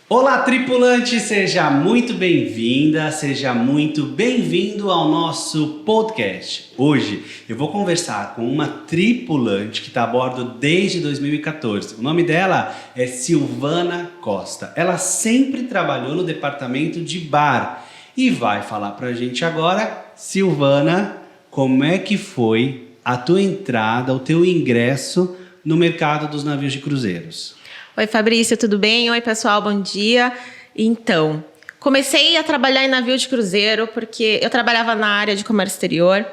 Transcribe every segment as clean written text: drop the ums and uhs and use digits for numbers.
Olá, tripulante! Seja muito bem-vinda, seja muito bem-vindo ao nosso podcast. Hoje eu vou conversar com uma tripulante que está a bordo desde 2014. O nome dela é Silvana Costa. Ela sempre trabalhou no departamento de bar e vai falar pra gente agora, Silvana, como é que foi a tua entrada, o teu ingresso no mercado dos navios de cruzeiros? Oi, Fabrício, tudo bem? Oi, pessoal, bom dia. Então, comecei a trabalhar em navio de cruzeiro porque eu trabalhava na área de comércio exterior,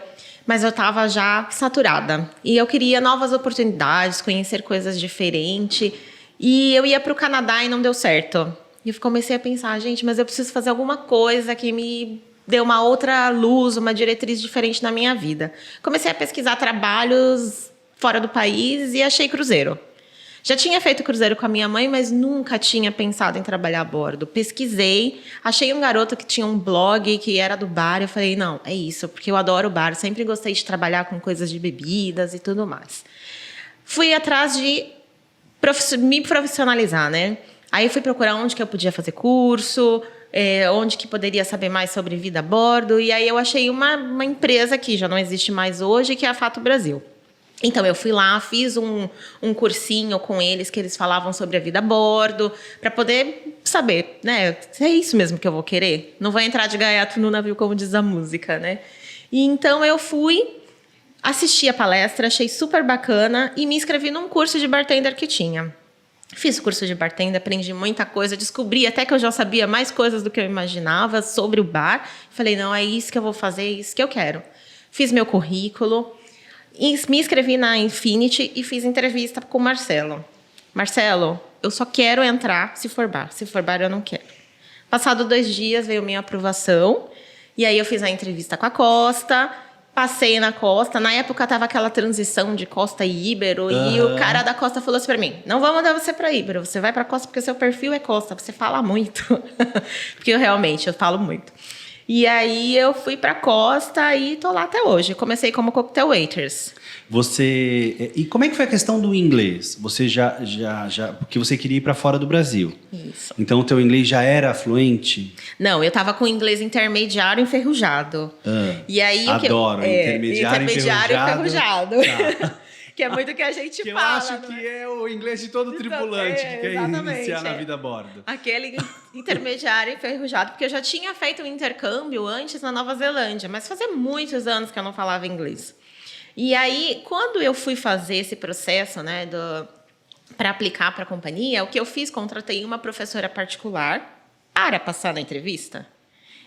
mas eu estava já saturada. E eu queria novas oportunidades, conhecer coisas diferentes. E eu ia para o Canadá e não deu certo. E eu comecei a pensar, gente, mas eu preciso fazer alguma coisa que me dê uma outra luz, uma diretriz diferente na minha vida. Comecei a pesquisar trabalhos fora do país e achei cruzeiro. Já tinha feito cruzeiro com a minha mãe, mas nunca tinha pensado em trabalhar a bordo. Pesquisei, achei um garoto que tinha um blog que era do bar. Eu falei, não, é isso, porque eu adoro bar. Sempre gostei de trabalhar com coisas de bebidas e tudo mais. Fui atrás de me profissionalizar, né? Aí fui procurar onde que eu podia fazer curso, onde que poderia saber mais sobre vida a bordo. E aí eu achei uma empresa que já não existe mais hoje, que é a Fato Brasil. Então, eu fui lá, fiz um cursinho com eles, que eles falavam sobre a vida a bordo, para poder saber, né? Se é isso mesmo que eu vou querer. Não vou entrar de gaiato no navio, como diz a música, né? E então, eu fui, assisti a palestra, achei super bacana e me inscrevi num curso de bartender que tinha. Fiz o curso de bartender, aprendi muita coisa, descobri até que eu já sabia mais coisas do que eu imaginava sobre o bar. Falei, não, é isso que eu vou fazer, é isso que eu quero. Fiz meu currículo. Me inscrevi na Infinity e fiz entrevista com o Marcelo. Marcelo, eu só quero entrar se for bar. Se for bar, eu não quero. Passado 2 dias, veio minha aprovação. E aí eu fiz a entrevista com a Costa. Passei na Costa. Na época, estava aquela transição de Costa e Ibero. Uhum. E o cara da Costa falou assim para mim, não vou mandar você para Ibero. Você vai para Costa porque seu perfil é Costa. Você fala muito. Porque eu falo muito. E aí eu fui para Costa e tô lá até hoje. Comecei como cocktail waiters. E como é que foi a questão do inglês? Você porque você queria ir para fora do Brasil. Isso. Então o teu inglês já era fluente? Não, eu tava com inglês intermediário enferrujado. E aí adoro intermediário enferrujado. Tá. Que é muito o que a gente que fala. Eu acho que é o inglês de todo tripulante que quer iniciar na vida a bordo. Aquele intermediário enferrujado, porque eu já tinha feito um intercâmbio antes na Nova Zelândia, mas fazia muitos anos que eu não falava inglês. E aí, quando eu fui fazer esse processo, né, para aplicar para a companhia, o que eu fiz, contratei uma professora particular para passar na entrevista.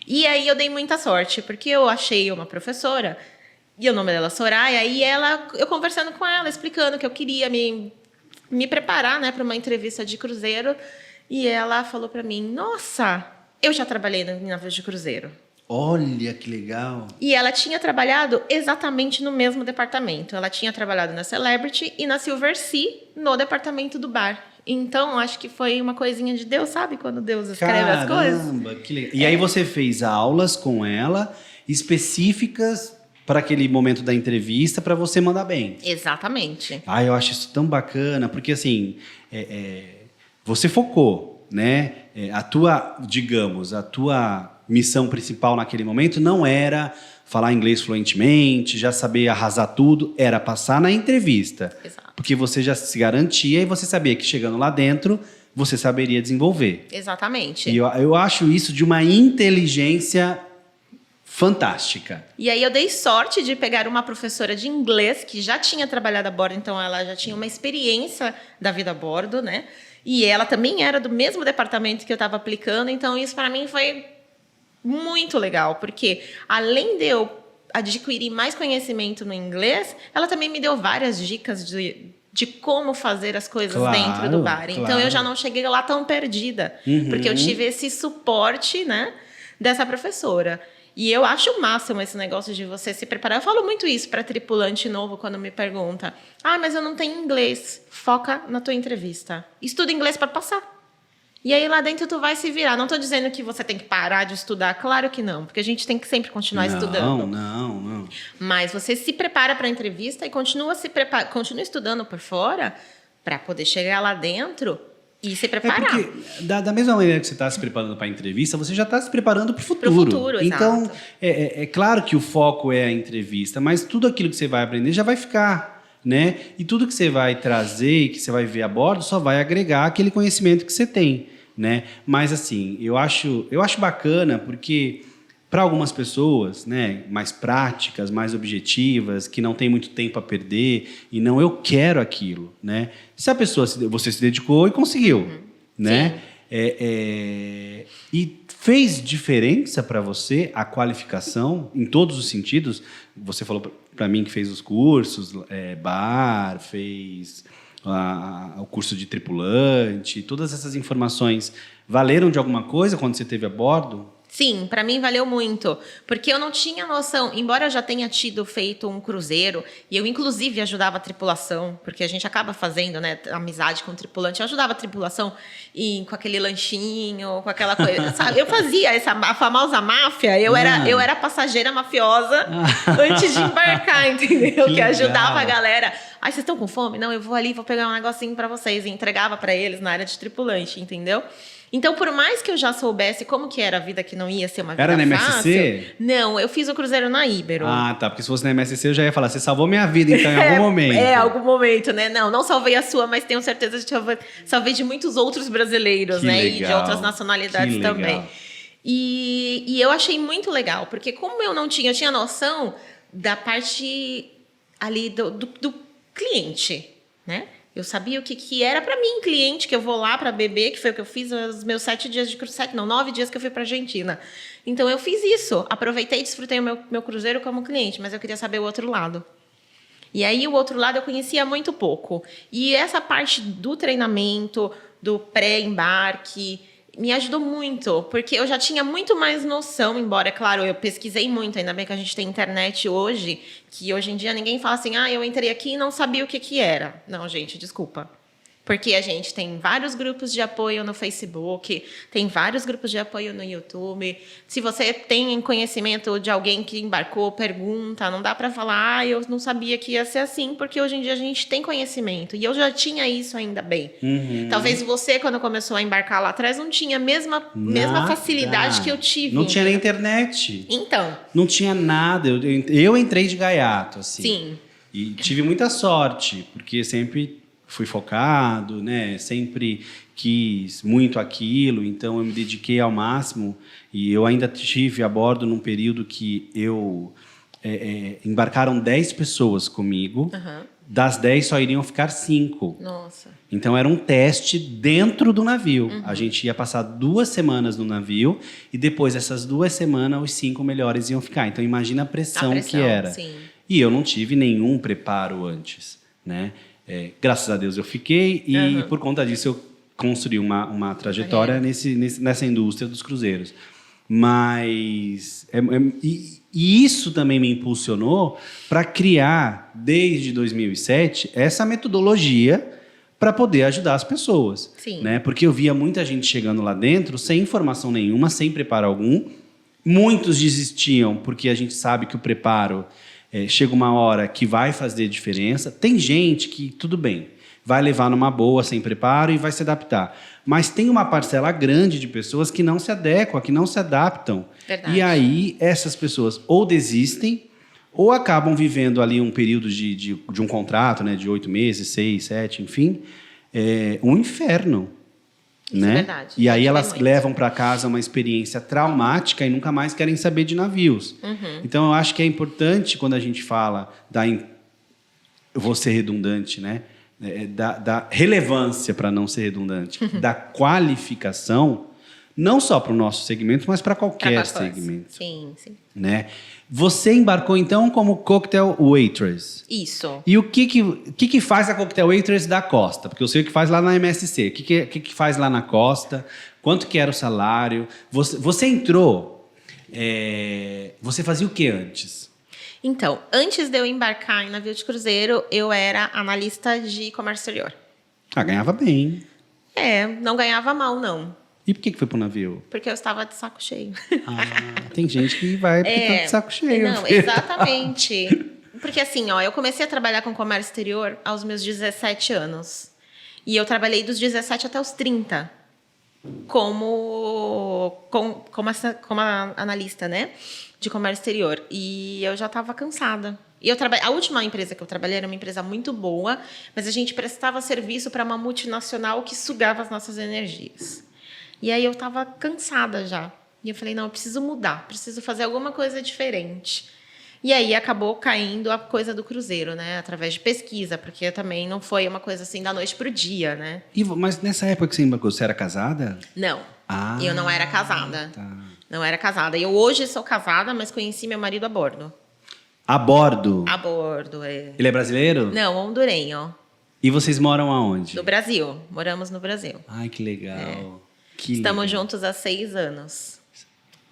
E aí eu dei muita sorte, porque eu achei uma professora. E o nome dela é Soraya, e eu conversando com ela, explicando que eu queria me preparar, né, para uma entrevista de cruzeiro. E ela falou para mim, nossa, eu já trabalhei em navios de cruzeiro. Olha, que legal. E ela tinha trabalhado exatamente no mesmo departamento. Ela tinha trabalhado na Celebrity e na Silversea, no departamento do bar. Então, acho que foi uma coisinha de Deus, sabe? Quando Deus escreve as coisas. Caramba, que legal. E aí você fez aulas com ela, específicas para aquele momento da entrevista, para você mandar bem. Exatamente. Eu acho isso tão bacana, porque assim, você focou, né? A tua missão principal naquele momento não era falar inglês fluentemente, já saber arrasar tudo, era passar na entrevista. Exato. Porque você já se garantia e você sabia que chegando lá dentro, você saberia desenvolver. Exatamente. E eu acho isso de uma inteligência fantástica. E aí eu dei sorte de pegar uma professora de inglês que já tinha trabalhado a bordo, então ela já tinha uma experiência da vida a bordo, né? E ela também era do mesmo departamento que eu estava aplicando, então isso para mim foi muito legal, porque além de eu adquirir mais conhecimento no inglês, ela também me deu várias dicas de como fazer as coisas dentro do bar. Então eu já não cheguei lá tão perdida, porque eu tive esse suporte, né, dessa professora. E eu acho o máximo esse negócio de você se preparar. Eu falo muito isso para tripulante novo quando me pergunta: mas eu não tenho inglês. Foca na tua entrevista. Estuda inglês para passar. E aí lá dentro tu vai se virar. Não estou dizendo que você tem que parar de estudar. Claro que não, porque a gente tem que sempre continuar estudando. Não. Mas você se prepara para a entrevista e continua estudando por fora para poder chegar lá dentro E se preparar. Porque, da mesma maneira que você está se preparando para a entrevista, você já está se preparando para o futuro. Pro futuro, então, exato. é claro que o foco é a entrevista, mas tudo aquilo que você vai aprender já vai ficar, né? E tudo que você vai trazer e que você vai ver a bordo só vai agregar aquele conhecimento que você tem, né? Mas, assim, eu acho bacana porque, para algumas pessoas, né, mais práticas, mais objetivas, que não tem muito tempo a perder e não, eu quero aquilo, né? Se a pessoa, você se dedicou e conseguiu, né? E fez diferença para você a qualificação em todos os sentidos? Você falou para mim que fez os cursos, bar, fez o curso de tripulante, todas essas informações valeram de alguma coisa quando você esteve a bordo? Sim, para mim valeu muito, porque eu não tinha noção, embora eu já tenha feito um cruzeiro, e eu inclusive ajudava a tripulação, porque a gente acaba fazendo, né, amizade com o tripulante, eu ajudava a tripulação com aquele lanchinho, com aquela coisa, sabe? Eu fazia a famosa máfia, eu era passageira mafiosa antes de embarcar, entendeu? Que ajudava a galera. Ai, vocês estão com fome? Não, eu vou ali, vou pegar um negocinho para vocês, e entregava para eles na área de tripulante, entendeu? Então, por mais que eu já soubesse como que era a vida, que não ia ser uma vida fácil... Era na fácil... MSC? Não, eu fiz o cruzeiro na Ibero. Ah, tá. Porque se fosse na MSC, eu já ia falar, você salvou minha vida, então, em algum momento. Algum momento, né? Não salvei a sua, mas tenho certeza de que salvei de muitos outros brasileiros, que né? Legal. E de outras nacionalidades também. E eu achei muito legal, porque como eu tinha noção da parte ali do cliente, né? Eu sabia o que era para mim, cliente, que eu vou lá para beber, que foi o que eu fiz os meus 7 dias de cruzeiro, 9 dias que eu fui para Argentina. Então, eu fiz isso. Aproveitei e desfrutei o meu cruzeiro como cliente, mas eu queria saber o outro lado. E aí, o outro lado eu conhecia muito pouco. E essa parte do treinamento, do pré-embarque, me ajudou muito, porque eu já tinha muito mais noção, embora, é claro, eu pesquisei muito, ainda bem que a gente tem internet hoje, que hoje em dia ninguém fala assim, eu entrei aqui e não sabia o que era. Não, gente, desculpa. Porque a gente tem vários grupos de apoio no Facebook, tem vários grupos de apoio no YouTube. Se você tem conhecimento de alguém que embarcou, pergunta. Não dá para falar, eu não sabia que ia ser assim, porque hoje em dia a gente tem conhecimento. E eu já tinha isso ainda bem. Uhum. Talvez você, quando começou a embarcar lá atrás, não tinha a mesma facilidade que eu tive. Não tinha nem internet. Então. Não tinha nada. Eu entrei de gaiato, assim. Sim. E tive muita sorte, porque sempre fui focado, né? Sempre quis muito aquilo, então eu me dediquei ao máximo. E eu ainda tive a bordo num período que embarcaram 10 pessoas comigo. Uhum. Das 10 só iriam ficar 5. Nossa. Então era um teste dentro do navio. Uhum. A gente ia passar 2 semanas no navio e depois dessas 2 semanas os 5 melhores iam ficar. Então imagina a pressão que era. Sim. E eu não tive nenhum preparo antes, né? Graças a Deus eu fiquei e por conta disso eu construí uma trajetória nessa indústria dos cruzeiros. Mas e isso também me impulsionou para criar, desde 2007, essa metodologia para poder ajudar as pessoas. Sim. Né? Porque eu via muita gente chegando lá dentro sem informação nenhuma, sem preparo algum. Muitos desistiam porque a gente sabe que o preparo... chega uma hora que vai fazer diferença. Tem gente que, tudo bem, vai levar numa boa, sem preparo e vai se adaptar. Mas tem uma parcela grande de pessoas que não se adequam, que não se adaptam. Verdade. E aí, essas pessoas ou desistem, ou acabam vivendo ali um período de um contrato, né, de 8 meses, 6, 7, enfim, um inferno. Isso né? é verdade. E aí elas muito. levam para casa uma experiência traumática e nunca mais querem saber de navios. Uhum. Então, eu acho que é importante, quando a gente fala eu vou ser redundante, né? Da relevância, para não ser redundante, da qualificação, não só para o nosso segmento, mas para qualquer segmento. Sim, sim. Né? Você embarcou, então, como cocktail waitress. Isso. E o que faz a cocktail waitress da Costa? Porque eu sei o que faz lá na MSC. O que faz lá na Costa? Quanto que era o salário? Você entrou... você fazia o que antes? Então, antes de eu embarcar em navio de cruzeiro, eu era analista de comércio exterior. Ah, ganhava bem. Não ganhava mal, não. E por que foi pro navio? Porque eu estava de saco cheio. Tem gente que vai porque tá de saco cheio. Não, exatamente. Porque assim, eu comecei a trabalhar com comércio exterior aos meus 17 anos. E eu trabalhei dos 17 até os 30 como analista, né, de comércio exterior. E eu já estava cansada. E a última empresa que eu trabalhei era uma empresa muito boa, mas a gente prestava serviço para uma multinacional que sugava as nossas energias. E aí eu estava cansada já. E eu falei, não, eu preciso mudar, preciso fazer alguma coisa diferente. E aí acabou caindo a coisa do cruzeiro, né? Através de pesquisa, porque também não foi uma coisa assim da noite pro dia, né? Mas nessa época que você embarcou, você era casada? Não. Ah, eu não era casada. Tá. Não era casada. Eu hoje sou casada, mas conheci meu marido a bordo. A bordo? A bordo, é. Ele é brasileiro? Não, hondurenho. E vocês moram aonde? No Brasil. Moramos no Brasil. Ai, que legal. Que Estamos legal. juntos há 6 anos.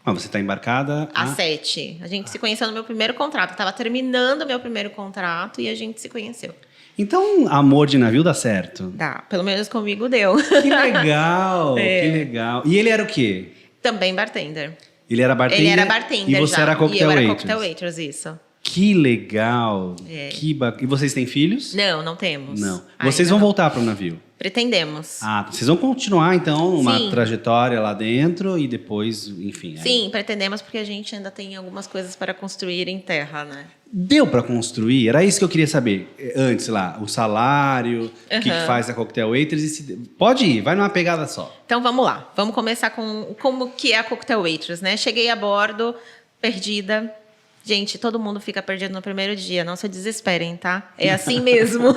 Você está embarcada? Há 7. A gente se conheceu no meu primeiro contrato. Estava terminando o meu primeiro contrato e a gente se conheceu. Então, amor de navio dá certo. Dá. Pelo menos comigo deu. Que legal, É. que legal. E ele era o quê? Também bartender. Ele era bartender? Ele era bartender E você já. era cocktail E eu era waitress? cocktail waitress, isso. Que legal. É. Que bacana. E vocês têm filhos? Não, não temos. Não. Ainda Vocês vão não. voltar para o navio? Pretendemos. Ah, vocês vão continuar, então, uma Sim. trajetória lá dentro e depois, enfim. aí- Sim, pretendemos porque a gente ainda tem algumas coisas para construir em terra, né? Deu para construir? Era isso que eu queria saber. Antes lá, o salário, o que Aham. faz a cocktail waitress. Pode ir, vai numa pegada só. Então vamos lá. Vamos começar com como que é a cocktail waitress, né? Cheguei a bordo, perdida. Gente, todo mundo fica perdido no primeiro dia, não se desesperem, tá? É assim mesmo.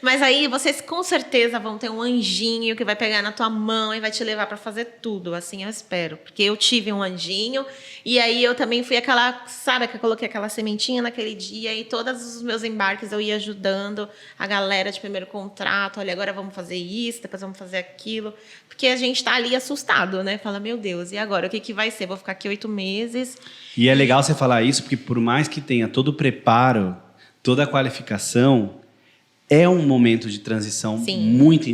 Mas aí vocês com certeza vão ter um anjinho que vai pegar na tua mão e vai te levar para fazer tudo, assim eu espero. Porque eu tive um anjinho e aí eu também fui aquela, sabe, que eu coloquei aquela sementinha naquele dia e todos os meus embarques eu ia ajudando a galera de primeiro contrato, olha, agora vamos fazer isso, depois vamos fazer aquilo. Porque a gente tá ali assustado, né? Fala, meu Deus, e agora? O que que vai ser? Vou ficar aqui 8 meses... E é legal você falar isso, porque por mais que tenha todo o preparo, toda a qualificação, é um momento de transição Sim.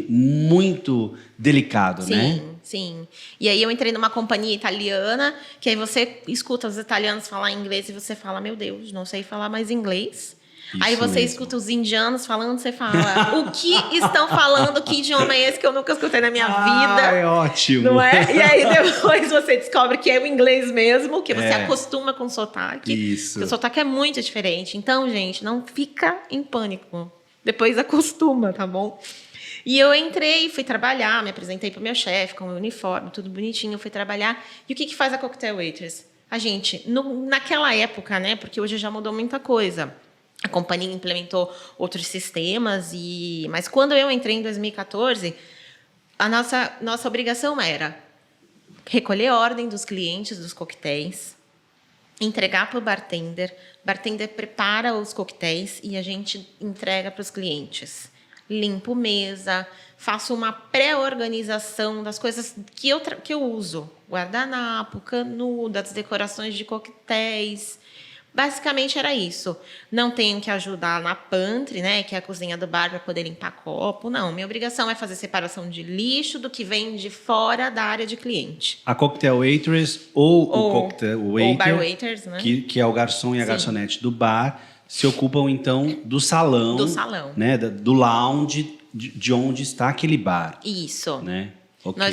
muito delicado, né? Sim, sim. E aí eu entrei numa companhia italiana, que aí você escuta os italianos falar inglês e você fala, meu Deus, não sei falar mais inglês. Isso Aí você mesmo. escuta os indianos falando, você fala, o que estão falando? Que idioma é esse que eu nunca escutei na minha vida? É ótimo. Não é? E aí depois você descobre que é o inglês mesmo, que você É. acostuma com o sotaque. Isso. Porque o sotaque é muito diferente. Então, gente, não fica em pânico. Depois acostuma, tá bom? E eu entrei, fui trabalhar, me apresentei pro meu chefe com o meu uniforme, tudo bonitinho, fui trabalhar. E o que que faz a cocktail waitress? A gente, naquela época, né? Porque hoje já mudou muita coisa. A companhia implementou outros sistemas, mas quando eu entrei em 2014, a nossa obrigação era recolher a ordem dos clientes dos coquetéis, entregar para o bartender prepara os coquetéis e a gente entrega para os clientes. Limpo mesa, faço uma pré-organização das coisas que eu uso. Guardanapo, canudo, as decorações de coquetéis. Basicamente era isso. Não tenho que ajudar na pantry, né, que é a cozinha do bar, para poder limpar copo. Não, minha obrigação é fazer separação de lixo do que vem de fora da área de cliente. A cocktail waitress ou o cocktail waiter, Ou bar waiters, né? que é o garçom e a Sim. garçonete do bar, se ocupam então do salão, Do salão. né, do lounge de onde está aquele bar, Isso. né? Ok.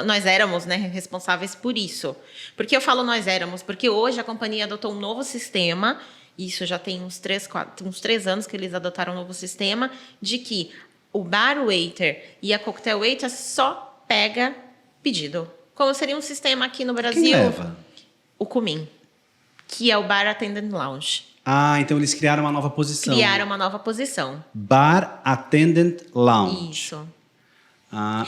Nós éramos, né, responsáveis por isso. Por que eu falo nós éramos? Porque hoje a companhia adotou um novo sistema, isso já tem uns 3 anos que eles adotaram um novo sistema, de que o bar waiter e a cocktail waiter só pega pedido. Como seria um sistema aqui no Brasil? Quem leva? O CUMIM, que é o Bar Attendant Lounge. Ah, então eles criaram uma nova posição. Criaram uma nova posição. Bar Attendant Lounge. Isso. Ah,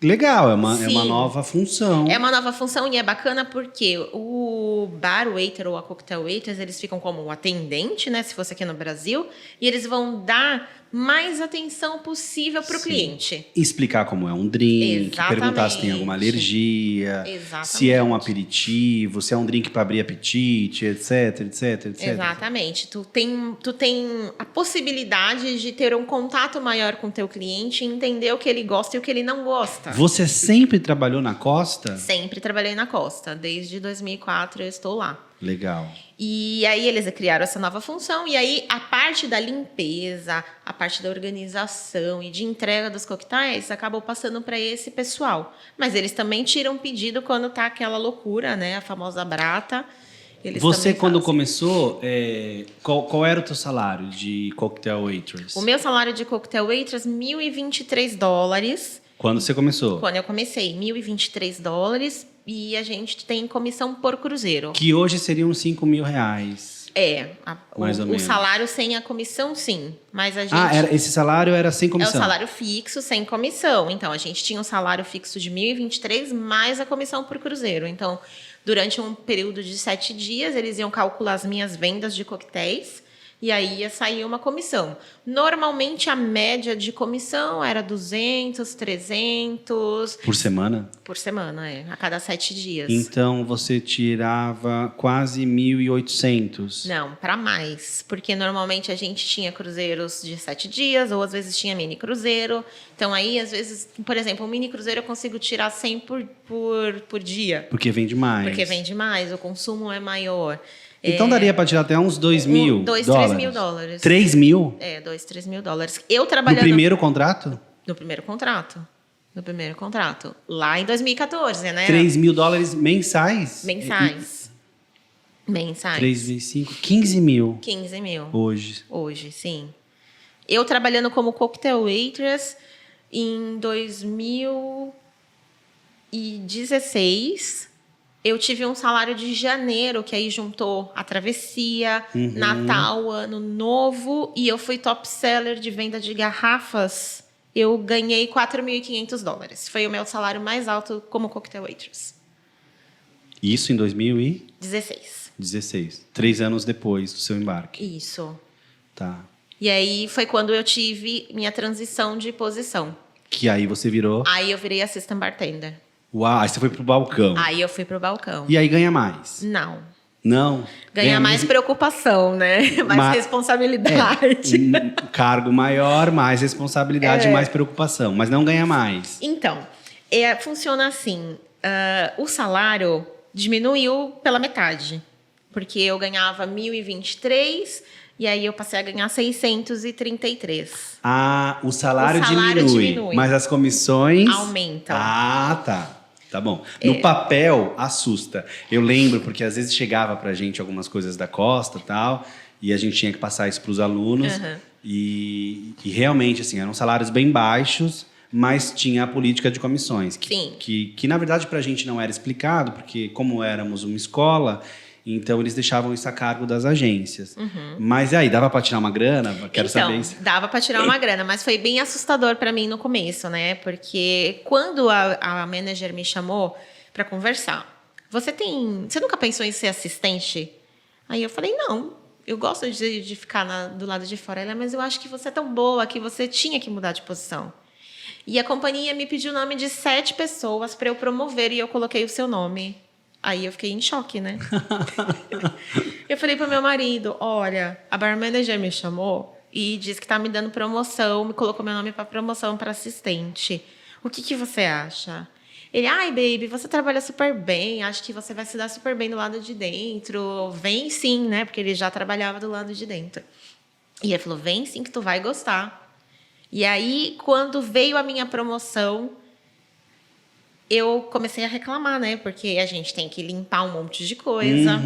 legal, é uma Sim. nova função. É uma nova função e é bacana porque o bar waiter ou a cocktail waiters, eles ficam como o atendente, né, se fosse aqui no Brasil, e eles vão dar mais atenção possível para o Sim. cliente. Explicar como é um drink, Exatamente. perguntar se tem alguma alergia, Exatamente. se é um aperitivo, se é um drink para abrir apetite, etc. Exatamente. Tu tem a possibilidade de ter um contato maior com o teu cliente e entender o que ele gosta e o que ele não gosta. Você sempre trabalhou na costa? Sempre trabalhei na costa. Desde 2004 eu estou lá. Legal. E aí eles criaram essa nova função, e aí a parte da limpeza, a parte da organização e de entrega dos coquetéis acabou passando para esse pessoal. Mas eles também tiram pedido quando tá aquela loucura, né? A famosa brata. Eles Você, também quando fazem. começou, qual era o teu salário de cocktail waitress? O meu salário de cocktail waitress, $1.023. Quando você começou? Quando eu comecei, $1.023. E a gente tem comissão por cruzeiro. Que hoje seriam R$5.000. Mais ou O menos. salário sem a comissão, sim. Mas a gente... Esse salário era sem É comissão? o salário fixo, sem comissão. Então, a gente tinha um salário fixo de 1.023 mais a comissão por cruzeiro. Então, durante um período de 7 dias, eles iam calcular as minhas vendas de coquetéis e aí ia sair uma comissão. Normalmente, a média de comissão era 200, 300... Por semana? Por semana, a cada 7 dias. Então, você tirava quase 1.800. Não, para mais. Porque normalmente a gente tinha cruzeiros de 7 dias, ou às vezes tinha mini cruzeiro. Então aí, às vezes, por exemplo, um mini cruzeiro eu consigo tirar 100 por dia. Porque vende mais. Porque vende mais, o consumo é maior. Então daria para tirar até uns 2.000 2, dólares. 3 mil dólares. 3 mil? 2, 3 mil dólares. Eu No trabalhando... primeiro contrato? No primeiro contrato. No primeiro contrato. Lá em 2014, né? 3 mil dólares mensais? Mensais. Mensais. 3 vezes 5, 15 mil 15 mil. hoje. Hoje, sim. Eu trabalhando como cocktail waitress em 2016, eu tive um salário de janeiro, que aí juntou a travessia, Natal, Ano Novo, e eu fui top seller de venda de garrafas. Eu ganhei $4.500. Foi o meu salário mais alto como cocktail waitress. Isso em 2016. 16. 3 anos depois do seu embarque. Isso. Tá. E aí foi quando eu tive minha transição de posição. Que aí você virou... Aí eu virei assistant bartender. Uau, aí você foi pro balcão. Aí eu fui pro balcão. E aí ganha mais? Não. Não? Ganha mais mesmo- preocupação, né? Mais Ma- responsabilidade. Um cargo maior, mais responsabilidade, mais preocupação. Mas não ganha mais. Então, funciona assim. O salário diminuiu pela metade. Porque eu ganhava 1.023 e aí eu passei a ganhar 633. Ah, o salário, O salário diminui. mas as comissões... Aumentam. Ah, tá. Tá bom. No papel, assusta. Eu lembro, porque às vezes chegava pra gente algumas coisas da Costa e tal, e a gente tinha que passar isso pros alunos. E realmente, assim, eram salários bem baixos, mas tinha a política de comissões. Sim. Que na verdade, pra gente não era explicado, porque como éramos uma escola... Então, eles deixavam isso a cargo das agências. Mas aí, dava para tirar uma grana? Quero saber isso. Dava para tirar uma grana, mas foi bem assustador para mim no começo, né? Porque quando a manager me chamou para conversar, você nunca pensou em ser assistente? Aí eu falei, não, eu gosto de ficar do lado de fora. Ela, mas eu acho que você é tão boa que você tinha que mudar de posição. E a companhia me pediu o nome de 7 pessoas para eu promover e eu coloquei o seu nome. Aí eu fiquei em choque, né? Eu falei pro meu marido, olha, a bar manager me chamou e disse que tá me dando promoção, me colocou meu nome para promoção para assistente. O que você acha? Ele, ai, baby, você trabalha super bem, acho que você vai se dar super bem do lado de dentro. Vem sim, né? Porque ele já trabalhava do lado de dentro. E ele falou, vem sim que tu vai gostar. E aí, quando veio a minha promoção... eu comecei a reclamar, né? Porque a gente tem que limpar um monte de coisa.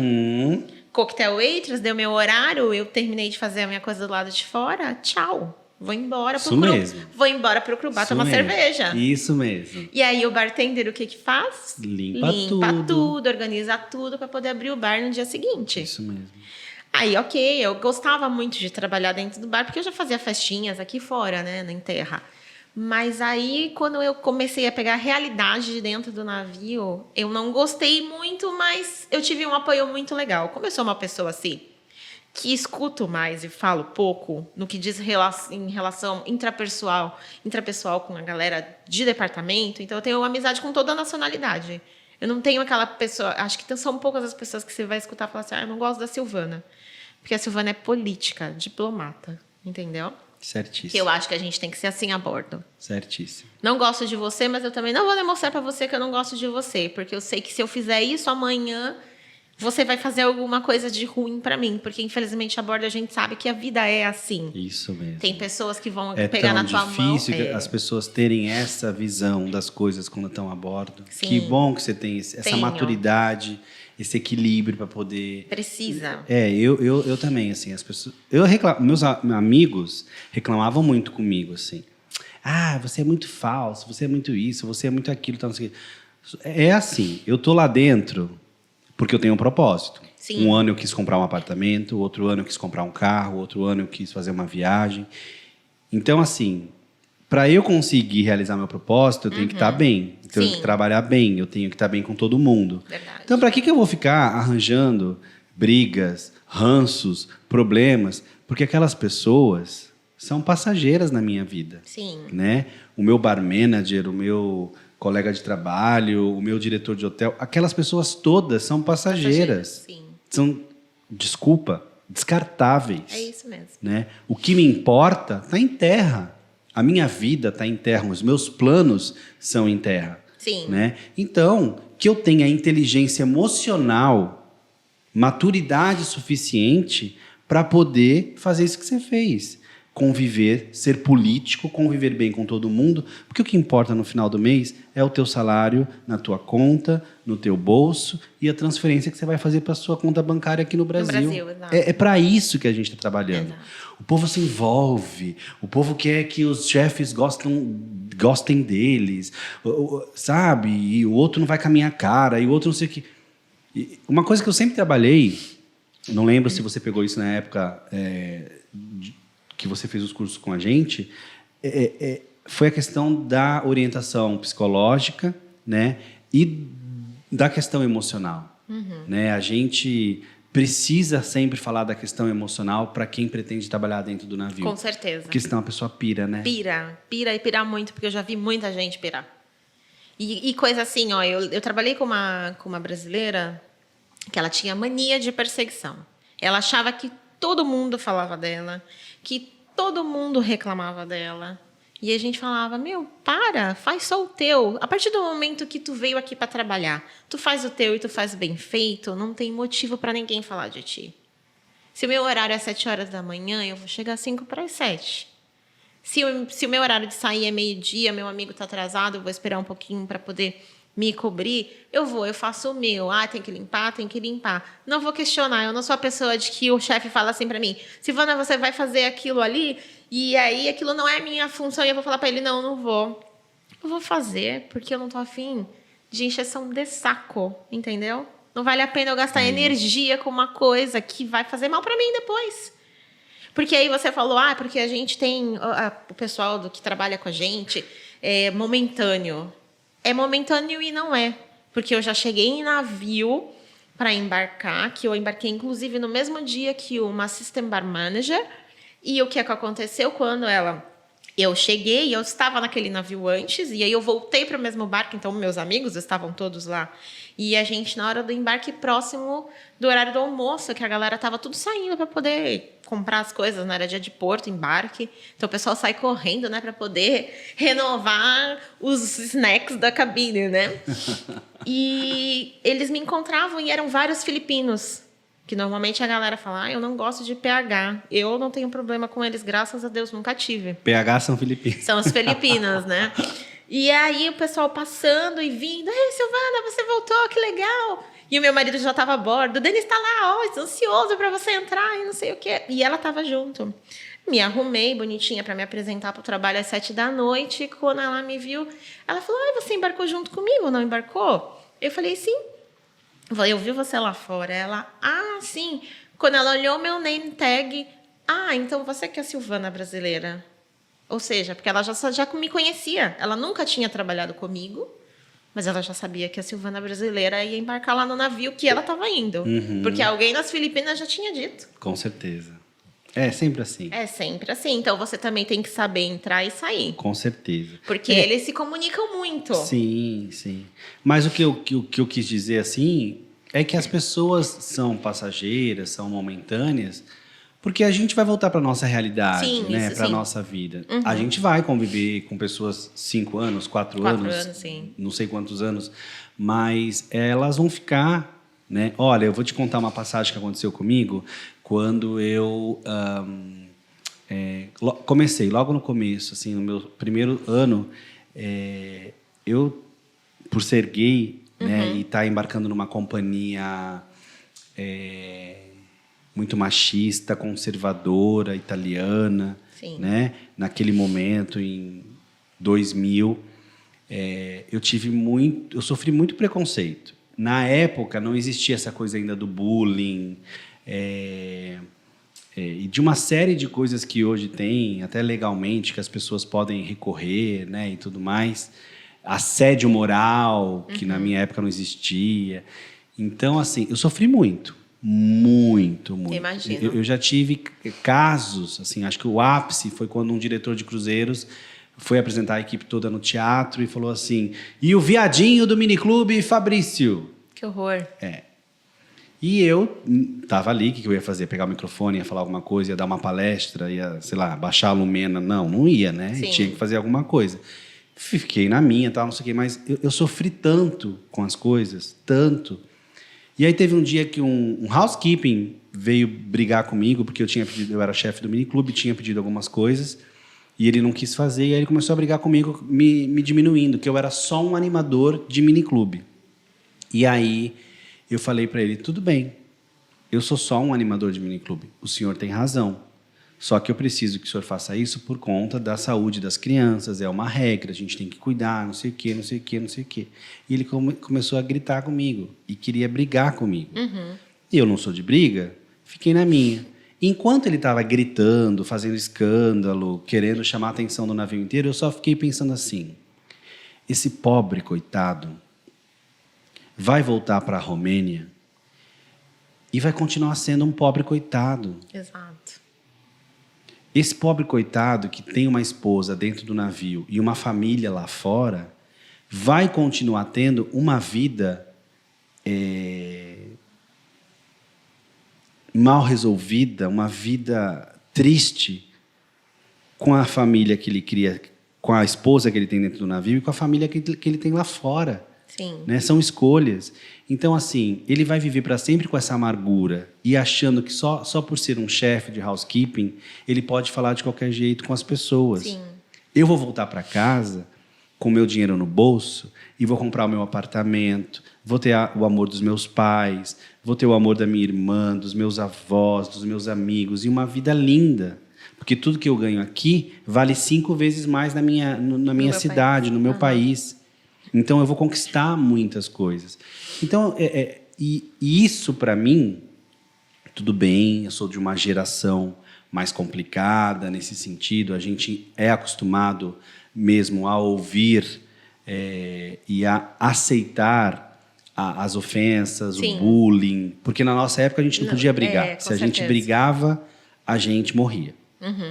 Cocktail waitress, deu meu horário, eu terminei de fazer a minha coisa do lado de fora. Tchau. Vou embora pro clube. mesmo. Vou embora pro clube tomar mesmo. cerveja. Isso mesmo. E aí o bartender o que faz? Limpa tudo, organiza tudo para poder abrir o bar no dia seguinte. Isso mesmo. Aí, ok, eu gostava muito de trabalhar dentro do bar, porque eu já fazia festinhas aqui fora, né, na Terra. Mas aí, quando eu comecei a pegar a realidade de dentro do navio, eu não gostei muito, mas eu tive um apoio muito legal. Como eu sou uma pessoa assim, que escuto mais e falo pouco no que diz em relação intrapessoal com a galera de departamento, então eu tenho amizade com toda a nacionalidade. Eu não tenho aquela pessoa... Acho que são poucas as pessoas que você vai escutar e falar assim, eu não gosto da Silvana. Porque a Silvana é política, diplomata, entendeu? Certíssimo. Que eu acho que a gente tem que ser assim a bordo. Certíssimo. Não gosto de você, mas eu também não vou demonstrar para você que eu não gosto de você. Porque eu sei que se eu fizer isso amanhã, você vai fazer alguma coisa de ruim para mim, porque infelizmente a bordo a gente sabe que a vida é assim. Isso mesmo. Tem pessoas que vão pegar na tua mão. É tão difícil as pessoas terem essa visão das coisas quando estão a bordo. Sim. Que bom que você tem essa maturidade, esse equilíbrio para poder... Precisa. Eu também, assim, as pessoas... Meus amigos reclamavam muito comigo, assim. Ah, você é muito falso, você é muito isso, você é muito aquilo, tal, não sei o quê. É assim, eu tô lá dentro porque eu tenho um propósito. Sim. Um ano eu quis comprar um apartamento, outro ano eu quis comprar um carro, outro ano eu quis fazer uma viagem. Então, assim, para eu conseguir realizar meu propósito, eu tenho que estar bem. Eu tenho que trabalhar bem, eu tenho que estar bem com todo mundo. Verdade. Então, para que eu vou ficar arranjando brigas, ranços, problemas? Porque aquelas pessoas são passageiras na minha vida. Sim. Né? O meu bar manager, o meu colega de trabalho, o meu diretor de hotel, aquelas pessoas todas são passageiras. Sim. São, desculpa, descartáveis. É isso mesmo. Né? O que me importa está em terra. A minha vida está em terra, os meus planos são em terra. Sim. Né? Então, que eu tenha inteligência emocional, maturidade suficiente para poder fazer isso que você fez. Conviver, ser político, conviver bem com todo mundo, porque o que importa no final do mês é o teu salário na tua conta, no teu bolso e a transferência que você vai fazer para a sua conta bancária aqui no Brasil. No Brasil, exato. É para isso que a gente está trabalhando. Exato. O povo se envolve, o povo quer que os chefes gostem deles, sabe? E o outro não vai com a minha cara, e o outro não sei o quê. E uma coisa que eu sempre trabalhei, não lembro se você pegou isso na época... que você fez os cursos com a gente, foi a questão da orientação psicológica, né, e da questão emocional. Né? A gente precisa sempre falar da questão emocional para quem pretende trabalhar dentro do navio. Com certeza. Porque senão a pessoa pira, né? Pira muito, porque eu já vi muita gente pirar. E coisa assim, ó, eu trabalhei com uma brasileira que ela tinha mania de perseguição. Ela achava que todo mundo falava dela, que todo mundo reclamava dela. E a gente falava, faz só o teu. A partir do momento que tu veio aqui para trabalhar, tu faz o teu e tu faz bem feito, não tem motivo para ninguém falar de ti. Se o meu horário é 7 horas da manhã, eu vou chegar às 5 para as 7. Se o meu horário de sair é meio-dia, meu amigo está atrasado, eu vou esperar um pouquinho para poder me cobrir, eu faço o meu. Tem que limpar. Não vou questionar, eu não sou a pessoa de que o chefe fala assim para mim, Silvana, você vai fazer aquilo ali, e aí aquilo não é minha função, e eu vou falar para ele, não vou. Eu vou fazer, porque eu não tô afim de encheção de saco, entendeu? Não vale a pena eu gastar energia com uma coisa que vai fazer mal para mim depois. Porque aí você falou, porque a gente tem o pessoal que trabalha com a gente, é momentâneo. É momentâneo e não é. Porque eu já cheguei em navio para embarcar, que eu embarquei, inclusive, no mesmo dia que uma Assistant Bar Manager. E o que aconteceu quando eu cheguei, eu estava naquele navio antes, e aí eu voltei para o mesmo barco, então meus amigos estavam todos lá. E a gente, na hora do embarque, próximo do horário do almoço, que a galera estava tudo saindo para poder comprar as coisas, né? Era dia de porto, embarque. Então o pessoal sai correndo, né? Para poder renovar os snacks da cabine, né? E eles me encontravam e eram vários filipinos. Que normalmente a galera fala, eu não gosto de PH. Eu não tenho problema com eles, graças a Deus, nunca tive. PH são filipinos. São os filipinos, né? E aí o pessoal passando e vindo, ei, Silvana, você voltou, que legal. E o meu marido já estava a bordo, o Denis está lá, ansioso para você entrar e não sei o quê. E ela estava junto. Me arrumei bonitinha para me apresentar para o trabalho às 7 da noite. E quando ela me viu, ela falou, você embarcou junto comigo, não embarcou? Eu falei, sim. Eu vi você lá fora. Ela, sim. Quando ela olhou meu name tag, então você que é a Silvana brasileira. Ou seja, porque ela já me conhecia. Ela nunca tinha trabalhado comigo, mas ela já sabia que a Silvana brasileira ia embarcar lá no navio que ela estava indo. Porque alguém nas Filipinas já tinha dito. Com certeza. É sempre assim. É sempre assim. Então, você também tem que saber entrar e sair. Com certeza. Porque eles se comunicam muito. Sim, sim. Mas o que eu quis dizer assim é que as pessoas são passageiras, são momentâneas, porque a gente vai voltar para a nossa realidade, sim, né? Para a sim. nossa vida. A gente vai conviver com pessoas 5 anos, 4 anos, sim. não sei quantos anos, mas elas vão ficar né? Olha, eu vou te contar uma passagem que aconteceu comigo quando eu comecei, logo no começo, assim, no meu primeiro ano, eu, por ser gay, né, e estar embarcando numa companhia muito machista, conservadora, italiana, Sim. né? Naquele momento, em 2000, eu sofri muito preconceito. Na época, não existia essa coisa ainda do bullying, e de uma série de coisas que hoje tem, até legalmente, que as pessoas podem recorrer, né, e tudo mais. Assédio moral, que na minha época não existia. Então, assim, eu sofri muito. Muito, muito. Imagino. Eu já tive casos, assim, acho que o ápice foi quando um diretor de cruzeiros foi apresentar a equipe toda no teatro e falou assim: e o viadinho do miniclube, Fabrício? Que horror. E eu estava ali, o que eu ia fazer? Pegar o microfone, ia falar alguma coisa, ia dar uma palestra, ia, sei lá, baixar a Lumena. Não ia, né? Sim. Eu tinha que fazer alguma coisa. Fiquei na minha, tal, não sei o quê, mas eu sofri tanto com as coisas, tanto. E aí teve um dia que um housekeeping veio brigar comigo, porque eu era chefe do miniclube, tinha pedido algumas coisas, e ele não quis fazer, e aí ele começou a brigar comigo, me diminuindo, que eu era só um animador de miniclube. E aí eu falei para ele: tudo bem, eu sou só um animador de miniclube, o senhor tem razão, só que eu preciso que o senhor faça isso por conta da saúde das crianças, é uma regra, a gente tem que cuidar, não sei o quê, não sei o quê, não sei o quê. E ele começou a gritar comigo e queria brigar comigo. E eu não sou de briga, fiquei na minha. Enquanto ele estava gritando, fazendo escândalo, querendo chamar a atenção do navio inteiro, eu só fiquei pensando assim: esse pobre coitado vai voltar para a Romênia e vai continuar sendo um pobre coitado. Exato. Esse pobre coitado que tem uma esposa dentro do navio e uma família lá fora vai continuar tendo uma vida mal resolvida, uma vida triste com a família que ele cria, com a esposa que ele tem dentro do navio e com a família que ele tem lá fora. Sim. Né? São escolhas. Então, assim, ele vai viver para sempre com essa amargura e achando que só por ser um chefe de housekeeping, ele pode falar de qualquer jeito com as pessoas. Sim. Eu vou voltar para casa com meu dinheiro no bolso e vou comprar o meu apartamento, vou ter o amor dos meus pais, vou ter o amor da minha irmã, dos meus avós, dos meus amigos e uma vida linda. Porque tudo que eu ganho aqui vale 5 vezes mais na minha cidade, no meu país. Então, eu vou conquistar muitas coisas. Então, e isso, para mim, tudo bem, eu sou de uma geração mais complicada nesse sentido, a gente é acostumado mesmo a ouvir e a aceitar as ofensas, Sim. o bullying, porque na nossa época a gente não podia brigar. Se a gente certeza. brigava, a gente morria.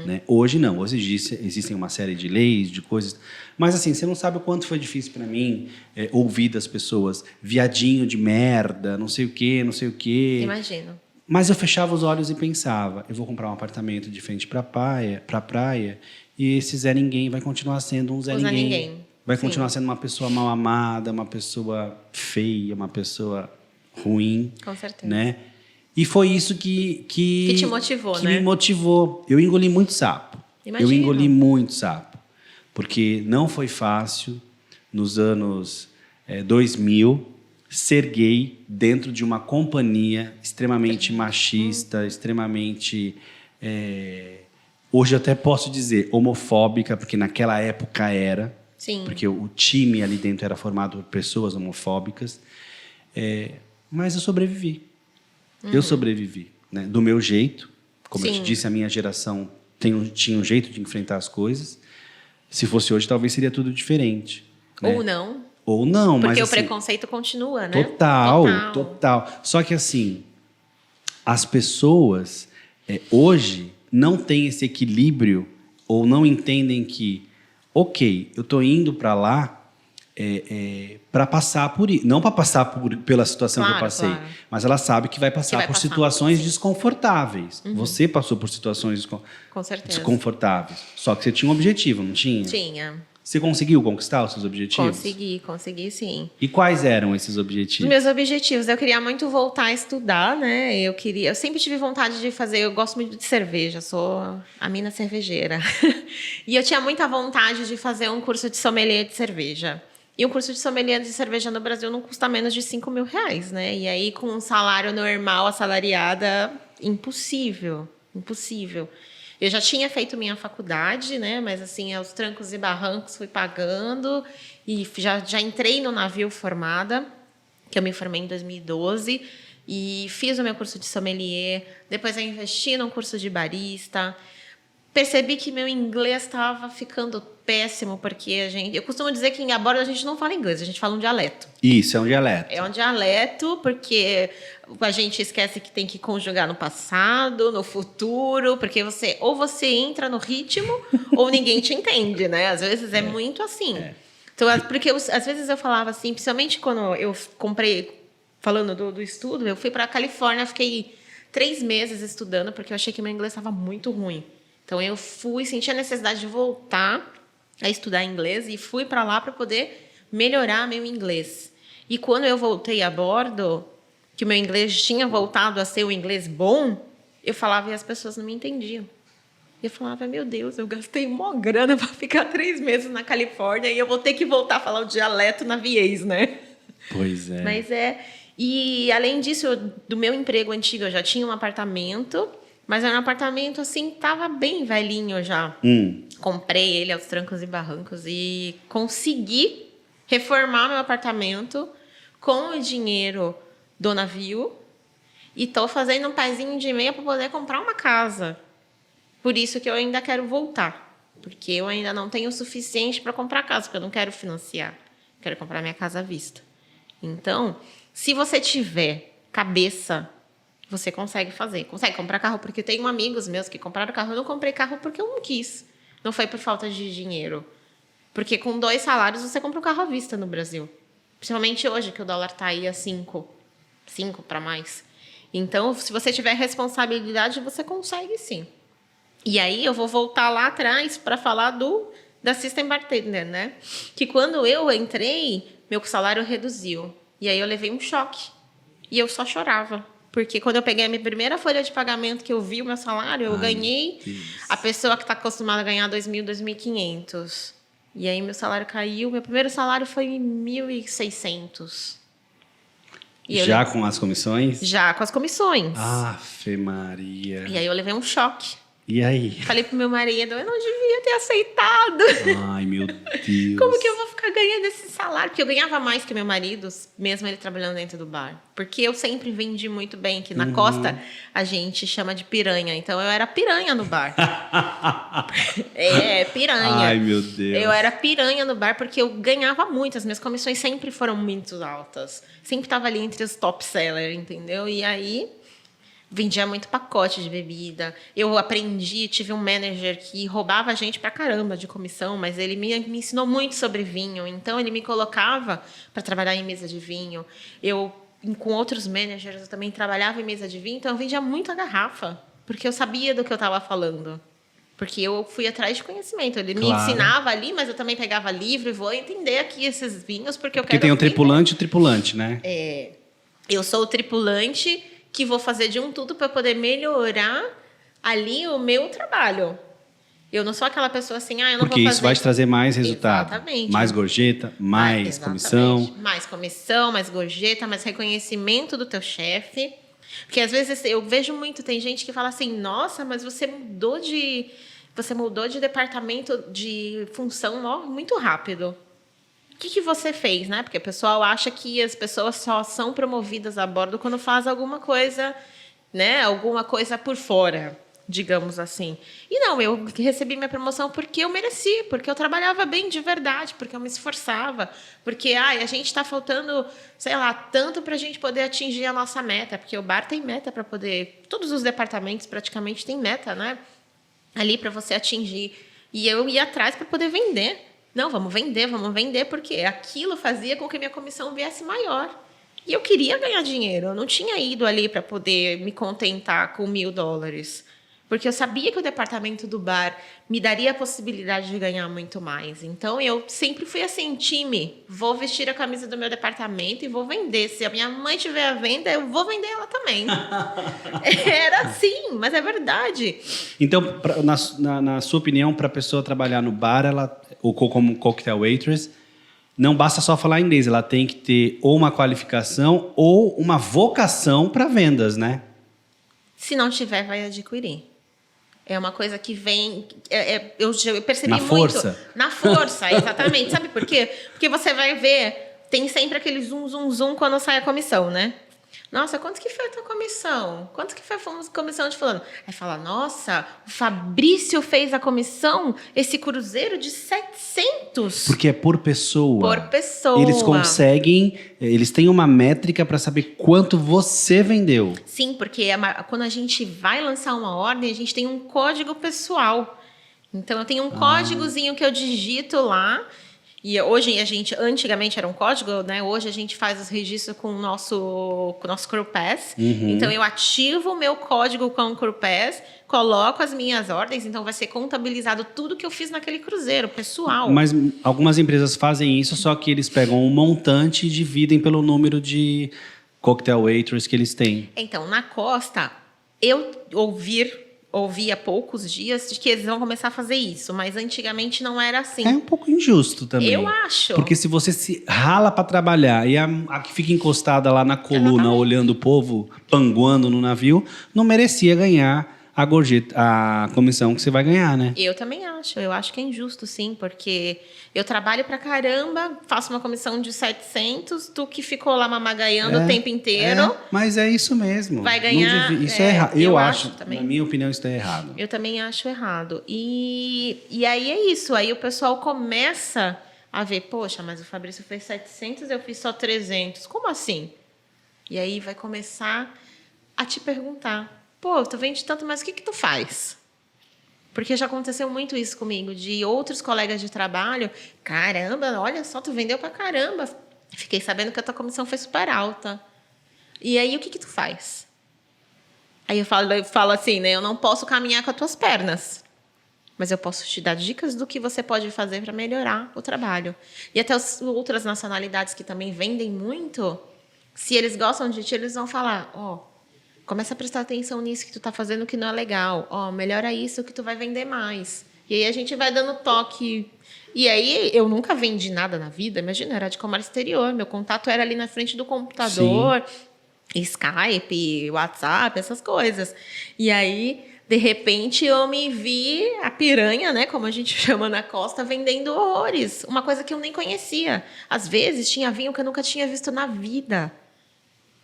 Né? Hoje não, hoje existem uma série de leis, de coisas, mas assim, você não sabe o quanto foi difícil para mim ouvir das pessoas: viadinho de merda, não sei o quê, não sei o quê. Imagino. Mas eu fechava os olhos e pensava: eu vou comprar um apartamento de frente para a praia, e esse Zé Ninguém vai continuar sendo um Zé Ninguém. Vai continuar sendo uma pessoa mal amada, uma pessoa feia, uma pessoa ruim. Com certeza. Né? E foi isso que te motivou, que né? me motivou. Eu engoli muito sapo. Imagino. Eu engoli muito sapo. Porque não foi fácil, nos anos 2000, ser gay dentro de uma companhia extremamente machista, extremamente... hoje eu até posso dizer homofóbica, porque naquela época era. Sim. Porque o time ali dentro era formado por pessoas homofóbicas. Mas eu sobrevivi. Eu sobrevivi, né? Do meu jeito. Como eu te disse, a minha geração tinha um jeito de enfrentar as coisas. Se fosse hoje, talvez seria tudo diferente. Né? Ou não. Ou não, Porque mas o assim, preconceito continua, né? Total. Só que assim, as pessoas hoje não têm esse equilíbrio ou não entendem que, ok, eu estou indo para lá para passar por isso. Não para passar pela situação que eu passei, mas ela sabe que vai passar por situações desconfortáveis. Você passou por situações Com certeza. desconfortáveis. Só que você tinha um objetivo, não tinha? Tinha. Você conseguiu conquistar os seus objetivos? Consegui sim. E quais eram esses Os objetivos? meus objetivos, eu queria muito voltar a estudar, né? Eu sempre tive vontade de fazer, eu gosto muito de cerveja, sou a mina cervejeira. E eu tinha muita vontade de fazer um curso de sommelier de cerveja. E um curso de sommelier de cerveja no Brasil não custa menos de R$ 5.000, né? E aí, com um salário normal, assalariada, impossível. Eu já tinha feito minha faculdade, né? Mas assim, aos trancos e barrancos fui pagando e já entrei no navio formada, que eu me formei em 2012 e fiz o meu curso de sommelier. Depois eu investi num curso de barista. Percebi que meu inglês estava ficando péssimo, porque eu costumo dizer que a bordo a gente não fala inglês, a gente fala um dialeto. Isso, é um dialeto. É um dialeto, porque a gente esquece que tem que conjugar no passado, no futuro, porque você entra no ritmo ou ninguém te entende, né? Às vezes é muito assim. Então, porque às vezes eu falava assim, principalmente quando eu comprei, falando do estudo, eu fui para a Califórnia, fiquei 3 meses estudando, porque eu achei que meu inglês estava muito ruim. Então, eu senti a necessidade de voltar a estudar inglês e fui para lá para poder melhorar meu inglês. E quando eu voltei a bordo, que o meu inglês tinha voltado a ser um inglês bom, eu falava e as pessoas não me entendiam. Eu falava, meu Deus, eu gastei uma grana para ficar 3 meses na Califórnia e eu vou ter que voltar a falar o dialeto naviês, né? Pois é. Mas E, além disso, do meu emprego antigo, eu já tinha um apartamento, mas era um apartamento, assim, tava bem velhinho já. Comprei ele aos trancos e barrancos e consegui reformar meu apartamento com o dinheiro do navio e tô fazendo um pezinho de meia para poder comprar uma casa. Por isso que eu ainda quero voltar, porque eu ainda não tenho o suficiente para comprar casa, porque eu não quero financiar, quero comprar minha casa à vista. Então, se você tiver cabeça, você consegue fazer. Consegue comprar carro, porque eu tenho amigos meus que compraram carro. Eu não comprei carro porque eu não quis. Não foi por falta de dinheiro. Porque com 2 salários você compra um carro à vista no Brasil. Principalmente hoje, que o dólar está aí a 5 para mais. Então, se você tiver responsabilidade, você consegue sim. E aí eu vou voltar lá atrás para falar da System Bartender, né? Que quando eu entrei, meu salário reduziu. E aí eu levei um choque. E eu só chorava. Porque quando eu peguei a minha primeira folha de pagamento, que eu vi o meu salário, eu ganhei. A pessoa que está acostumada a ganhar 2.000, 2.500. E aí meu salário caiu. Meu primeiro salário foi 1.600. Já com as comissões? Já com as comissões. Afe Maria. E aí eu levei um choque. E aí? Falei pro meu marido, eu não devia ter aceitado. Ai, meu Deus. Como que eu vou ficar ganhando esse salário? Porque eu ganhava mais que meu marido, mesmo ele trabalhando dentro do bar. Porque eu sempre vendi muito bem, que na costa a gente chama de piranha. Então eu era piranha no bar. Piranha. Ai, meu Deus. Eu era piranha no bar porque eu ganhava muito. As minhas comissões sempre foram muito altas. Sempre estava ali entre os top sellers, entendeu? E aí vendia muito pacote de bebida. Eu aprendi, tive um manager que roubava a gente pra caramba de comissão, mas ele me ensinou muito sobre vinho. Então, ele me colocava para trabalhar em mesa de vinho. Com outros managers, eu também trabalhava em mesa de vinho, então eu vendia muita garrafa, porque eu sabia do que eu estava falando. Porque eu fui atrás de conhecimento. Ele me ensinava ali, mas eu também pegava livro e vou entender aqui esses vinhos, porque eu quero... Porque tem o tripulante e o tripulante, né? Eu sou o tripulante que vou fazer de um tudo para poder melhorar ali o meu trabalho. Eu não sou aquela pessoa assim, eu não vou fazer... Porque isso vai te trazer mais resultado. Exatamente. Mais gorjeta, mais comissão. Mais comissão, mais gorjeta, mais reconhecimento do teu chefe. Porque às vezes eu vejo muito, tem gente que fala assim, nossa, mas você mudou de departamento, de função muito rápido. O que você fez, né? Porque o pessoal acha que as pessoas só são promovidas a bordo quando faz alguma coisa, né? Alguma coisa por fora, digamos assim. E não, eu recebi minha promoção porque eu mereci, porque eu trabalhava bem de verdade, porque eu me esforçava, porque a gente está faltando, sei lá, tanto para a gente poder atingir a nossa meta, porque o bar tem meta para poder... Todos os departamentos praticamente têm meta, né? Ali para você atingir. E eu ia atrás para poder vender. Não, vamos vender, porque aquilo fazia com que minha comissão viesse maior. E eu queria ganhar dinheiro. Eu não tinha ido ali para poder me contentar com $1.000. Porque eu sabia que o departamento do bar me daria a possibilidade de ganhar muito mais. Então, eu sempre fui assim, time, vou vestir a camisa do meu departamento e vou vender. Se a minha mãe tiver a venda, eu vou vender ela também. Era assim, mas é verdade. Então, na sua opinião, para a pessoa trabalhar no bar, ou como cocktail waitress, não basta só falar inglês, ela tem que ter ou uma qualificação ou uma vocação para vendas, né? Se não tiver, vai adquirir. É uma coisa que vem... eu percebi na muito. Força. Na força, exatamente. Sabe por quê? Porque você vai ver... Tem sempre aquele zoom, zoom, zoom quando sai a comissão, né? Nossa, quanto que foi a tua comissão? Quanto que foi a comissão de fulano? Aí fala, nossa, o Fabrício fez a comissão, esse cruzeiro de 700. Porque é por pessoa. Por pessoa. Eles conseguem, eles têm uma métrica para saber quanto você vendeu. Sim, porque quando a gente vai lançar uma ordem, a gente tem um código pessoal. Então, eu tenho um códigozinho que eu digito lá. E hoje antigamente era um código, né? Hoje a gente faz os registros com o nosso Crew Pass. Uhum. Então eu ativo o meu código com o Crew Pass, coloco as minhas ordens, então vai ser contabilizado tudo que eu fiz naquele cruzeiro, pessoal. Mas algumas empresas fazem isso, só que eles pegam um montante e dividem pelo número de cocktail waiters que eles têm. Então, na Costa, eu ouvi há poucos dias de que eles vão começar a fazer isso, mas antigamente não era assim. É um pouco injusto também. Eu acho. Porque se você se rala para trabalhar e a que fica encostada lá na coluna, exatamente, olhando o povo panguando no navio, não merecia ganhar a gorjeta, a comissão que você vai ganhar, né? Eu também acho. Eu acho que é injusto, sim, porque eu trabalho pra caramba, faço uma comissão de 700, tu que ficou lá mamagaiando o tempo inteiro. Mas é isso mesmo. Vai ganhar. Isso é errado. Eu acho, também. na minha opinião, isso é errado. Eu também acho errado. E aí é isso. Aí o pessoal começa a ver, poxa, mas o Fabrício fez 700, eu fiz só 300. Como assim? E aí vai começar a te perguntar, pô, tu vende tanto, mas o que tu faz? Porque já aconteceu muito isso comigo, de outros colegas de trabalho. Caramba, olha só, tu vendeu pra caramba. Fiquei sabendo que a tua comissão foi super alta. E aí, o que tu faz? Aí eu falo assim, né? Eu não posso caminhar com as tuas pernas, mas eu posso te dar dicas do que você pode fazer para melhorar o trabalho. E até as outras nacionalidades que também vendem muito, se eles gostam de ti, eles vão falar, começa a prestar atenção nisso que tu tá fazendo que não é legal. Melhora isso que tu vai vender mais. E aí a gente vai dando toque. E aí eu nunca vendi nada na vida. Imagina, era de comércio exterior. Meu contato era ali na frente do computador. Sim. Skype, WhatsApp, essas coisas. E aí, de repente, eu me vi a piranha, né? Como a gente chama na Costa, vendendo horrores. Uma coisa que eu nem conhecia. Às vezes, tinha vinho que eu nunca tinha visto na vida.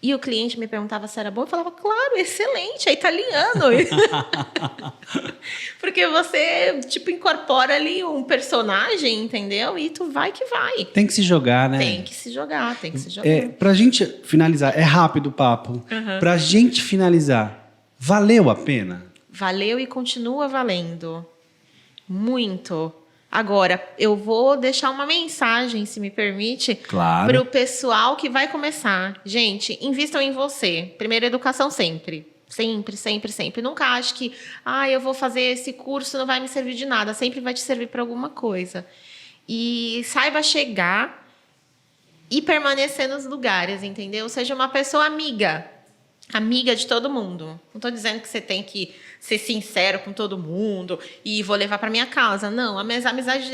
E o cliente me perguntava se era bom, eu falava, claro, excelente, é italiano. Porque você, incorpora ali um personagem, entendeu? E tu vai que vai. Tem que se jogar, né? Tem que se jogar. Pra gente finalizar, é rápido o papo. Uhum. Pra gente finalizar, valeu a pena? Valeu e continua valendo. Muito. Agora, eu vou deixar uma mensagem, se me permite, claro, para o pessoal que vai começar. Gente, invistam em você. Primeiro, educação sempre. Sempre, sempre, sempre. Nunca ache que, eu vou fazer esse curso, não vai me servir de nada. Sempre vai te servir para alguma coisa. E saiba chegar e permanecer nos lugares, entendeu? Seja uma pessoa amiga. Amiga de todo mundo. Não estou dizendo que você tem que ser sincero com todo mundo e vou levar para minha casa. Não, a amizade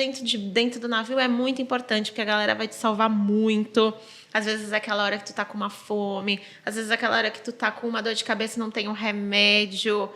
dentro do navio é muito importante, porque a galera vai te salvar muito. Às vezes é aquela hora que tu tá com uma fome, às vezes é aquela hora que tu tá com uma dor de cabeça e não tem um remédio.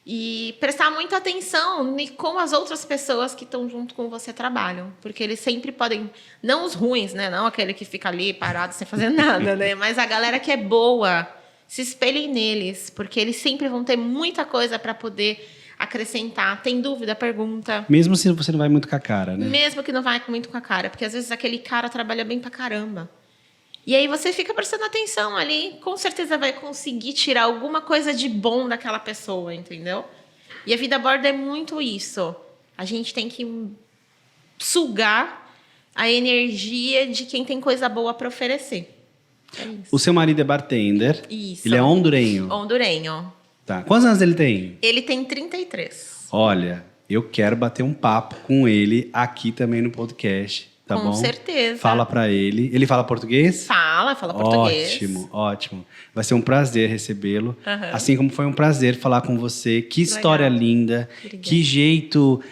E prestar muita atenção em como as outras pessoas que estão junto com você trabalham. Porque eles sempre podem... Não os ruins, né? Não aquele que fica ali parado sem fazer nada, né? Mas a galera que é boa... Se espelhem neles, porque eles sempre vão ter muita coisa para poder acrescentar. Tem dúvida, pergunta. Mesmo se você não vai muito com a cara, né? Mesmo que não vai muito com a cara, porque às vezes aquele cara trabalha bem pra caramba. E aí você fica prestando atenção ali, com certeza vai conseguir tirar alguma coisa de bom daquela pessoa, entendeu? E a vida a bordo é muito isso. A gente tem que sugar a energia de quem tem coisa boa para oferecer. É isso. O seu marido é bartender. Isso. Ele é hondurenho. Hondurenho. Tá. Quantos anos ele tem? Ele tem 33. Olha, eu quero bater um papo com ele aqui também no podcast, tá bom? Com certeza. Fala pra ele. Ele fala português? Fala português. Ótimo, ótimo. Vai ser um prazer recebê-lo. Uhum. Assim como foi um prazer falar com você. Que história linda. Obrigada. Que jeito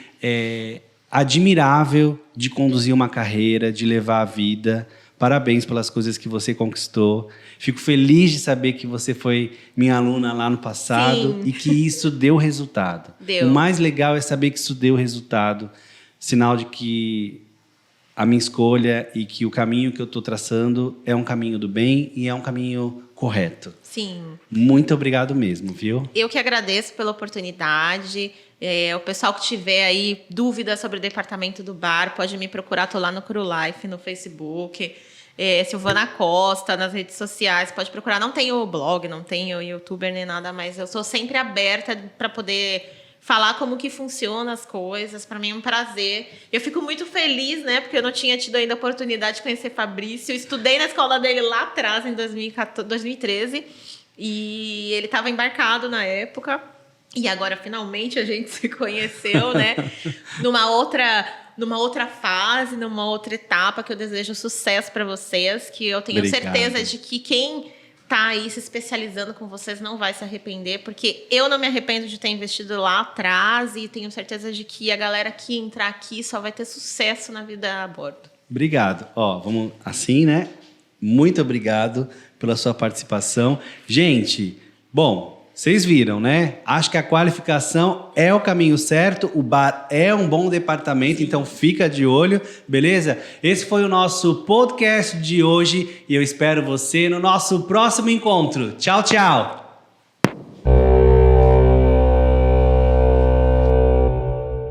admirável de conduzir uma carreira, de levar a vida. Parabéns pelas coisas que você conquistou. Fico feliz de saber que você foi minha aluna lá no passado. Sim. E que isso deu resultado. Deu. O mais legal é saber que isso deu resultado. Sinal de que a minha escolha e que o caminho que eu estou traçando é um caminho do bem e é um caminho correto. Sim. Muito obrigado mesmo, viu? Eu que agradeço pela oportunidade. O pessoal que tiver aí dúvidas sobre o departamento do bar, pode me procurar. Estou lá no Cru Life, no Facebook. Silvana Costa, nas redes sociais. Pode procurar. Não tenho blog, não tenho youtuber nem nada, mas eu sou sempre aberta para poder falar como que funcionam as coisas. Para mim é um prazer. Eu fico muito feliz, né? Porque eu não tinha tido ainda a oportunidade de conhecer Fabrício. Eu estudei na escola dele lá atrás, em 2013. E ele estava embarcado na época. E agora, finalmente, a gente se conheceu, né? numa outra fase, numa outra etapa, que eu desejo sucesso para vocês. Que eu tenho certeza de que quem tá aí se especializando com vocês não vai se arrepender, porque eu não me arrependo de ter investido lá atrás e tenho certeza de que a galera que entrar aqui só vai ter sucesso na vida a bordo. Obrigado. Ó, vamos assim, né? Muito obrigado pela sua participação. Gente, bom, vocês viram, né? Acho que a qualificação é o caminho certo, o bar é um bom departamento, então fica de olho, beleza? Esse foi o nosso podcast de hoje e eu espero você no nosso próximo encontro. Tchau, tchau!